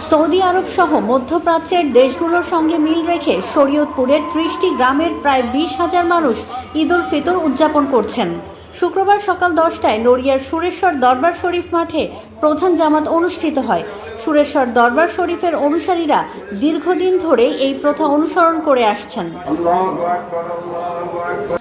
Saudi আরব সহ মধ্যপ্রাচ্যের দেশগুলোর সঙ্গে মিল রেখে শরীয়তপুরের ৩০টি গ্রামের প্রায় ২০,০০০ মানুষ ঈদ উল ফিতর উদযাপন করছেন। শুক্রবার সকাল ১০টায় নড়িয়ার সুরেশ্বর দরবার শরীফ মাঠে প্রধান জামাত অনুষ্ঠিত হয়। সুরেশ্বর দরবার শরীফের অনুসারীরা দীর্ঘদিন ধরে এই প্রথা অনুসরণ করে আসছেন।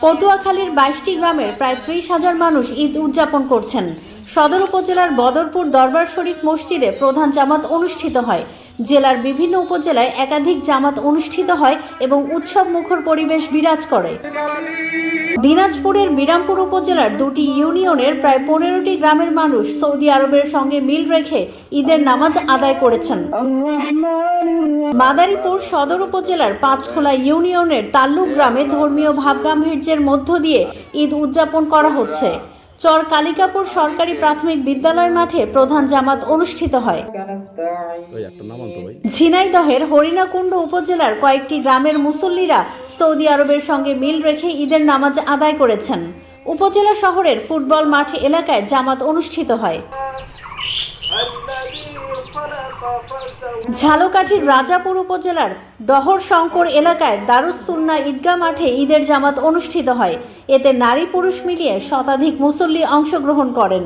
পটুয়াখালীর ২২টি গ্রামের প্রায় ৩০,০০০ মানুষ ঈদ উদযাপন করছেন। সদর উপজেলার বদরপুর দরবার শরীফ মসজিদে প্রধান জামাত অনুষ্ঠিত হয়। জেলার বিভিন্ন উপজেলায় একাধিক জামাত অনুষ্ঠিত হয় এবং উৎসব মুখর পরিবেশ বিরাজ করে। দিনাজপুরের বিরামপুর উপজেলার ২টি ইউনিয়নের প্রায় ১৫টি গ্রামের মানুষ সৌদি আরবের সঙ্গে মিল রেখে ঈদের নামাজ আদায় করেছেন। মাদারীপুর সদর উপজেলার পাঁচখোলা ইউনিয়নের তাল্লুক গ্রামে ধর্মীয় ভাবগাম্ভীর্যের মধ্য দিয়ে ঈদ উদযাপন করা হচ্ছে। চর কালিকাপুর সরকারি প্রাথমিক বিদ্যালয় মাঠে প্রধান জামাত অনুষ্ঠিত হয়। ঝিনাইদহের হরিণাকুণ্ড উপজেলার কয়েকটি গ্রামের মুসল্লিরা সৌদি আরবের সঙ্গে মিল রেখে ঈদের নামাজ আদায় করেছেন। উপজেলা শহরের ফুটবল মাঠ এলাকায় জামাত অনুষ্ঠিত হয়। ঝালকাঠির রাজাপুর উপজেলার ডহর শঙ্কর এলাকায় দারুস সুন্নাহ ঈদগাহ মাঠে ঈদের জামাত অনুষ্ঠিত হয়। এতে নারী পুরুষ মিলিয়ে শতাধিক মুসল্লি অংশগ্রহণ করেন।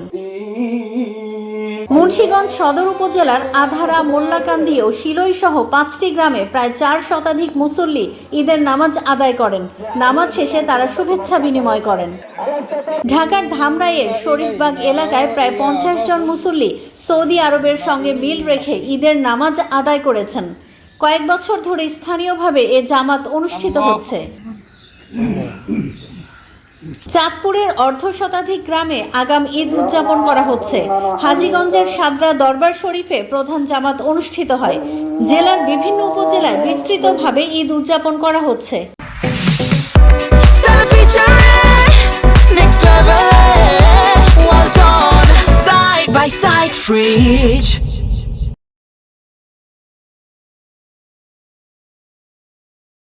মুন্সিগঞ্জ সদর উপজেলার আধারা, মোল্লাকান্দি ও শিলই সহ ৫টি গ্রামে প্রায় ৪ শতাধিক মুসল্লি ঈদের নামাজ আদায় করেন। নামাজ শেষে তারা শুভেচ্ছা বিনিময় করেন। ঢাকার ধামরাইয়ের শরীফবাগ এলাকায় প্রায় ৫০ জন মুসল্লি সৌদি আরবের সঙ্গে মিল রেখে ঈদের নামাজ আদায় করেছেন। কয়েক বছর ধরে স্থানীয়ভাবে এ জামাত অনুষ্ঠিত হচ্ছে। চাঁদপুরের অর্ধশতাধিক গ্রামে আগাম ঈদ উদযাপন করা হচ্ছে। হাজীগঞ্জের সাদরা দরবার শরীফে প্রধান জামাত অনুষ্ঠিত হয়। জেলার বিভিন্ন উপজেলায় বিস্তৃতভাবে ঈদ উদযাপন করা হচ্ছে। Side by side fridge